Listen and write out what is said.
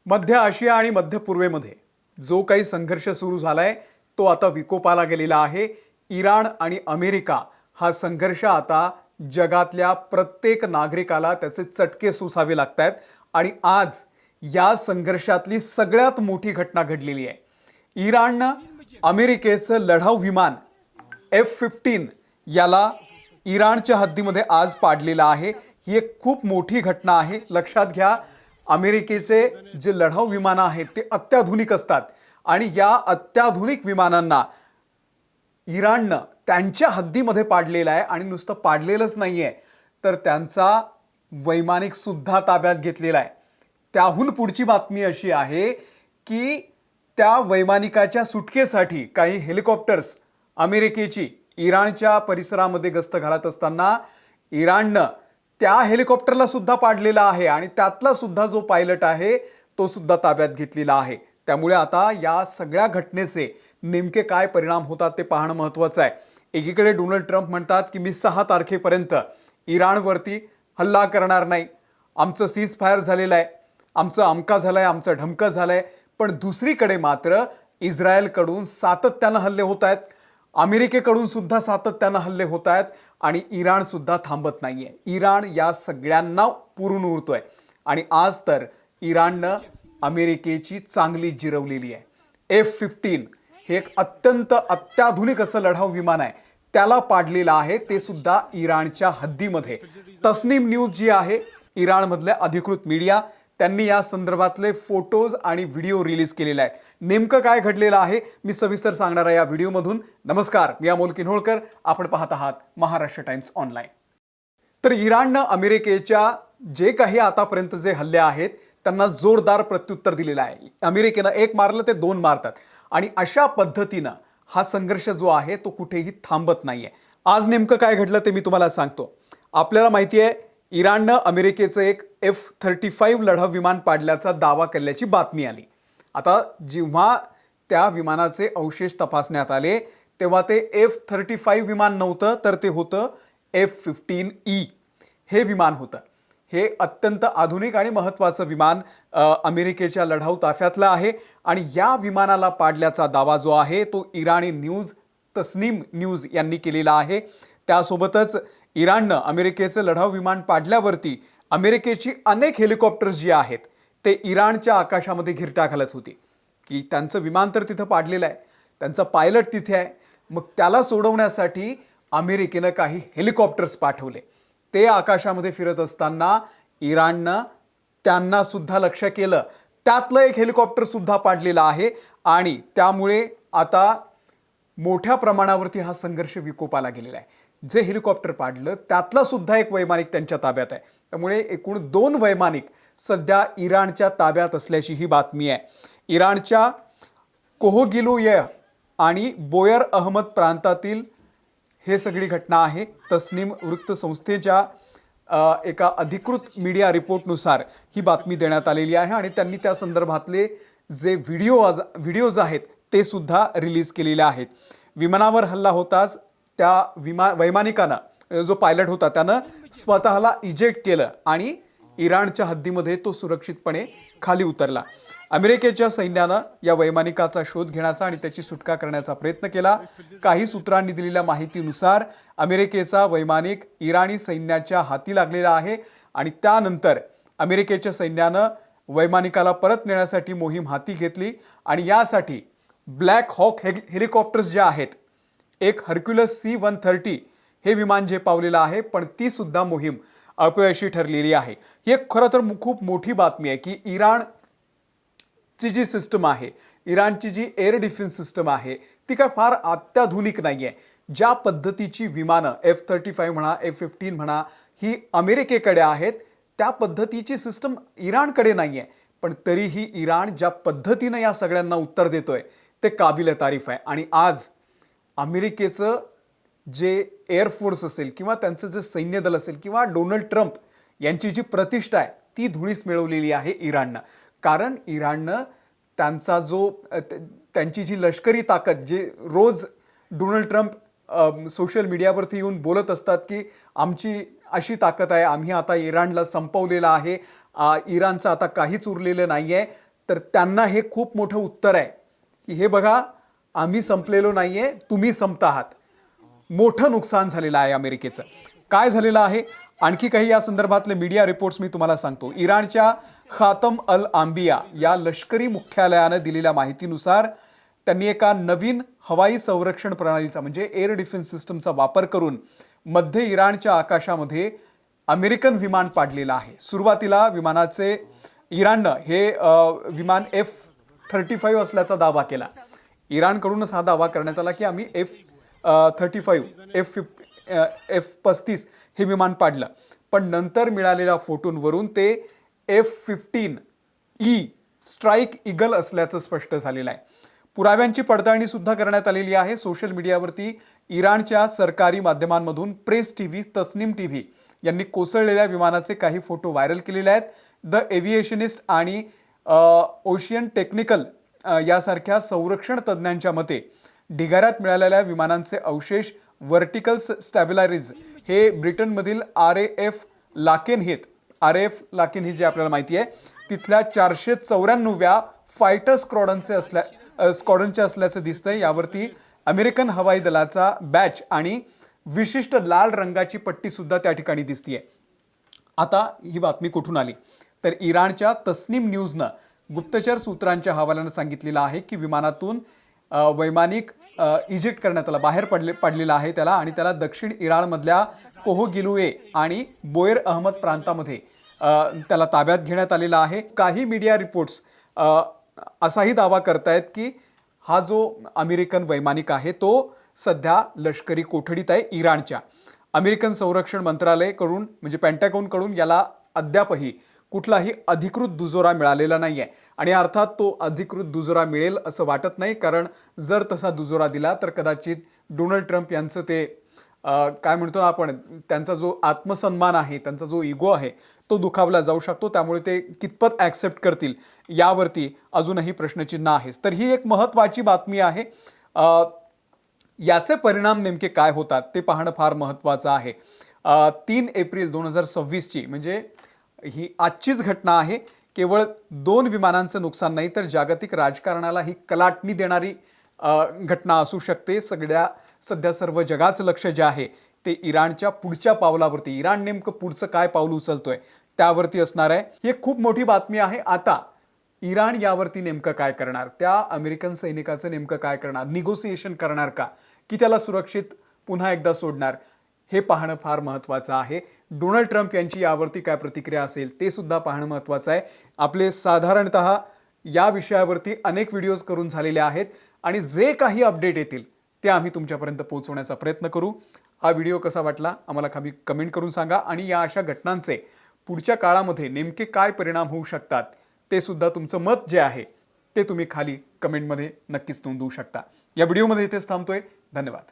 मध्य आशिया आणि मध्य पूर्वेमध्ये जो काही संघर्ष सुरू झालाय तो आता विकोपाला गेलेला आहे। इराण आणि अमेरिका हा संघर्ष आता जगातल्या प्रत्येक नागरिकाला त्याचे चटके सोसावे लागतात आणि आज या संघर्षातली सगळ्यात मोठी घटना घडलेली आहे। इराणनं अमेरिकेचं लढाऊ विमान F-15 याला इराणच्या हद्दीमध्ये आज पाडलेला आहे। ही एक खूप मोठी घटना आहे। लक्षात घ्या, अमेरिकेचे जे लढाऊ विमानं आहेत ते अत्याधुनिक असतात आणि या अत्याधुनिक विमानांना इराणनं त्यांच्या हद्दीमध्ये पाडलेलं आहे आणि नुसतं पाडलेलंच नाहीये तर त्यांचा वैमानिक सुद्धा ताब्यात घेतलेला आहे। त्याहून पुढची बातमी अशी आहे की त्या वैमानिकाच्या सुटकेसाठी काही हेलिकॉप्टर्स अमेरिकेची इराणच्या परिसरामध्ये गस्त घालत असताना इराणनं त्या हेलिकॉप्टरला सुद्धा पाडलेला आहे आणि त्यातला सुद्धा जो पायलट आहे तो सुद्धा ताब्यात घेतलेला आहे। त्यामुळे आता या सगळ्या घटनेचे नेमके काय परिणाम होतात ते पाहणं महत्त्वाचं आहे। एकीकडे डोनाल्ड ट्रम्प म्हणतात की मी 6 तारखेपर्यंत इराणवरती हल्ला करणार नाही, आमचं सीज फायर झालेलं आहे, आमचं अमका झालंय, आमचं ढमकं झालंय। पण दुसरीकडे मात्र इस्रायलकडून सातत्यानं हल्ले होत आहेत, अमेरिकेकडून सुद्धा सातत्यानं हल्ले होत आहेत आणि इराण सुद्धा थांबत नाहीये। इराण या सगळ्यांना पुरून उरतोय आणि आज तर इराणनं अमेरिकेची चांगली जिरवलेली आहे। F-15 हे एक अत्यंत अत्याधुनिक असं लढाऊ विमान आहे, त्याला पाडलेलं आहे ते सुद्धा इराणच्या हद्दीमध्ये। तस्नीम न्यूज जी आहे इराणमधल्या अधिकृत मीडिया, त्यांनी या संदर्भातले फोटोज आणि व्हिडिओ रिलीज केलेले आहेत। नेमकं काय घडलेलं आहे मी सविस्तर सांगणार आहे या व्हिडिओमधून। नमस्कार, मी अमोल किन्होळकर, आपण पाहत आहात महाराष्ट्र टाइम्स ऑनलाईन। तर इराणनं अमेरिकेच्या जे काही आतापर्यंत जे हल्ले आहेत त्यांना जोरदार प्रत्युत्तर दिलेलं आहे। अमेरिकेनं एक मारलं ते 2 मारतात आणि अशा पद्धतीनं हा संघर्ष जो आहे तो कुठेही थांबत नाहीये। आज नेमकं काय घडलं ते मी तुम्हाला सांगतो। आपल्याला माहिती आहे इराणनं अमेरिकेचं एक F-35 लढाऊ विमान पाडल्याचा दावा केल्याची बातमी आली। आता जेव्हा त्या विमानाचे अवशेष तपासण्यात आले तेव्हा ते F-35 विमान नव्हतं तर ते होतं F-15E हे विमान होतं। हे अत्यंत आधुनिक आणि महत्त्वाचं विमान अमेरिकेच्या लढाऊ ताफ्यातलं आहे आणि या विमानाला पाडल्याचा दावा जो आहे तो इराणी न्यूज तस्नीम न्यूज यांनी केलेला आहे। त्यासोबतच इराणनं अमेरिकेचं लढाऊ विमान पाडल्यावरती अमेरिकेची अनेक हेलिकॉप्टर्स जी आहेत ते इराणच्या आकाशामध्ये घिरट्या घालत होती की त्यांचं विमान तर तिथं पाडलेलं आहे, त्यांचा पायलट तिथे आहे, मग त्याला सोडवण्यासाठी अमेरिकेनं काही हेलिकॉप्टर्स पाठवले। ते आकाशामध्ये फिरत असताना इराणनं त्यांना सुद्धा लक्ष्य केलं, त्यातलं एक हेलिकॉप्टर सुद्धा पाडलेलं आहे आणि त्यामुळे आता मोठ्या प्रमाणावरती हा संघर्ष विकोपाला गेलेला आहे। जे हेलिकॉप्टर पाडलं त्यातला सुद्धा एक वैमानिक त्यांच्या ताब्यात आहे, त्यामुळे एकूण 2 वैमानिक सध्या इराणच्या ताब्यात असल्याची ही बातमी आहे। इराणच्या कोहोगिलुयह आणि बोयर अहमद प्रांतातील हे सगळी घटना आहे। तस्नीम वृत्तसंस्थेच्या एका अधिकृत मीडिया रिपोर्टनुसार ही बातमी देण्यात आलेली आहे आणि त्यांनी त्या संदर्भातले जे व्हिडिओज आहेत ते सुद्धा रिलीज केलेले आहेत। विमानावर हल्ला होताच त्या वैमानिकानं जो पायलट होता त्यानं स्वतःला इजेक्ट केलं आणि इराणच्या हद्दीमध्ये तो सुरक्षितपणे खाली उतरला। अमेरिकेच्या सैन्यानं या वैमानिकाचा शोध घेण्याचा आणि त्याची सुटका करण्याचा प्रयत्न केला। काही सूत्रांनी दिलेल्या माहितीनुसार अमेरिकेचा वैमानिक इराणी सैन्याच्या हाती लागलेला आहे आणि त्यानंतर अमेरिकेच्या सैन्यानं वैमानिकाला परत नेण्यासाठी मोहीम हाती घेतली आणि यासाठी ब्लॅक हॉक हेलिकॉप्टर्स जे आहेत, एक हर्क्युलस C-130 हे विमान जे पावलेलं आहे, पण ती सुद्धा मोहीम अपयशी ठरलेली आहे। ही एक खरं तर खूप मोठी बातमी आहे की इराणची जी सिस्टम आहे, इराणची जी एअर डिफेन्स सिस्टम आहे ती काय फार अत्याधुनिक नाही आहे। ज्या पद्धतीची विमानं F-35 म्हणा, F-15 म्हणा ही अमेरिकेकडे आहेत त्या पद्धतीची सिस्टम इराणकडे नाही आहे, पण तरीही इराण ज्या पद्धतीनं या सगळ्यांना उत्तर देतोय ते काबिल तारीफ आहे। आणि आज अमेरिकेचं जे एअरफोर्स असेल किंवा त्यांचं जे सैन्य दल असेल किंवा डोनाल्ड ट्रम्प यांची जी प्रतिष्ठा आहे ती धुळीस मिळवलेली आहे इराणनं। कारण इराणनं त्यांची जी लष्करी ताकद, जे रोज डोनाल्ड ट्रम्प सोशल मीडियावरती येऊन बोलत असतात की आमची अशी ताकद आहे, आम्ही आता इराणला संपवलेलं आहे, इराणचं आता काहीच उरलेलं नाही आहे, तर त्यांना हे खूप मोठं उत्तर आहे की हे बघा, आम्ही संपलेलो नाहीये, तुम्ही संपत आहात. मोठं नुकसान झालेलं आहे अमेरिकेचं. काय झालेलं आहे, आणखी काही या संदर्भातले मीडिया रिपोर्ट्स मी तुम्हाला सांगतो. इराणच्या खातम अल आंबिया या लष्करी मुख्यालयानं दिलेल्या माहितीनुसार त्यांनी एका नवीन हवाई संरक्षण प्रणालीचा म्हणजे एअर डिफेन्स सिस्टमचा वापर करून मध्य इराणच्या आकाशामध्ये अमेरिकन विमान पाडलेलं आहे. सुरुवातीला विमानाचे इराणनं हे विमान F-35 असल्याचा दावा केला. इराणकडूनच हा दावा करण्यात आला की आम्ही F-35 F-35 हे विमान पाडलं. पण नंतर मिळालेल्या फोटोंवरून ते F-15E स्ट्राईक ईगल असल्याचं स्पष्ट झालेलं आहे. पुराव्यांची पडताळणी सुद्धा करण्यात आलेली आहे. सोशल मीडियावरती इराणच्या सरकारी माध्यमांमधून प्रेस टीव्ही, तस्नीम टीव्ही यांनी कोसळलेल्या विमानाचे काही फोटो व्हायरल केलेले आहेत. द एव्हिएशनिस्ट आणि ओशियन टेक्निकल यासारख्या संरक्षण तज्ज्ञांच्या मते ढिगाऱ्यात मिळालेल्या विमानांचे अवशेष व्हर्टिकल स्टॅबिलायझर हे ब्रिटनमधील RAF लाकेनहिथ ही जी आपल्याला माहिती आहे तिथल्या 494व्या फायटर स्क्वॉड्रनचे असल्याचं दिसतंय. यावरती अमेरिकन हवाई दलाचा बॅच आणि विशिष्ट लाल रंगाची पट्टी सुद्धा त्या ठिकाणी दिसतीये. आता ही बातमी कुठून आली तर इराणच्या तस्नीम न्यूजनं गुप्तचर सूत्रांच्या हवाल्यानं सांगितलेलं आहे की विमानातून वैमानिक इजेक्ट करण्यात आला, बाहेर पडलेला आहे त्याला, आणि त्याला दक्षिण इराणमधल्या कोहगिलुए आणि बोयर अहमद प्रांतामध्ये त्याला ताब्यात घेण्यात आलेला आहे. काही मीडिया रिपोर्ट्स असाही दावा करतायत की हा जो अमेरिकन वैमानिक आहे तो सध्या लष्करी कोठडीत आहे इराणच्या. अमेरिकन संरक्षण मंत्रालयाकडून म्हणजे पेंटागॉनकडून याला अद्यापही कुठलाही अधिकृत दुजोरा मिळालेला नाही आहे. आणि अर्थात तो अधिकृत दुजोरा मिळेल असं वाटत नाही, कारण जर तसा दुजोरा दिला तर कदाचित डोनाल्ड ट्रम्प यांचं ते काय म्हणतो ना आपण, त्यांचा जो आत्मसन्मान आहे, त्यांचा जो इगो आहे तो दुखावला जाऊ शकतो. त्यामुळे ते कितपत ॲक्सेप्ट करतील यावरती अजूनही प्रश्नचिन्ह आहेच. तर ही एक महत्त्वाची बातमी आहे. याचे परिणाम नेमके काय होतात ते पाहणं फार महत्त्वाचं आहे. 3 एप्रिल 2026ची म्हणजे ही आजचीच घटना आहे. केवळ 2 विमानांचं नुकसान नाही तर जागतिक राजकारणाला ही कलाटणी देणारी घटना असू शकते. सध्या सर्व जगाचं लक्ष जे आहे ते इराणच्या पुढच्या पावलावरती, इराण नेमकं पुढचं काय पाऊल उचलतोय त्यावरती असणार आहे. ही एक खूप मोठी बातमी आहे. आता इराण यावरती नेमकं काय करणार, त्या अमेरिकन सैनिकाचं नेमकं काय करणार, निगोसिएशन करणार का की त्याला सुरक्षित पुन्हा एकदा सोडणार, हे पाहणं फार महत्त्वाचं आहे. डोनाल्ड ट्रम्प यांची यावरती काय प्रतिक्रिया असेल ते सुद्धा पाहणं महत्त्वाचं आहे. आपले साधारणतः या विषयावरती अनेक व्हिडिओज करून झालेले आहेत आणि जे काही अपडेट येतील ते आम्ही तुमच्यापर्यंत पोहोचवण्याचा प्रयत्न करू. हा व्हिडिओ कसा वाटला आम्हाला खाली कमेंट करून सांगा आणि या अशा घटनांचे पुढच्या काळामध्ये नेमके काय परिणाम होऊ शकतात ते सुद्धा तुमचं मत जे आहे ते तुम्ही खाली कमेंटमध्ये नक्कीच नोंदवू शकता. या व्हिडिओमध्ये इथेच थांबतोय. धन्यवाद.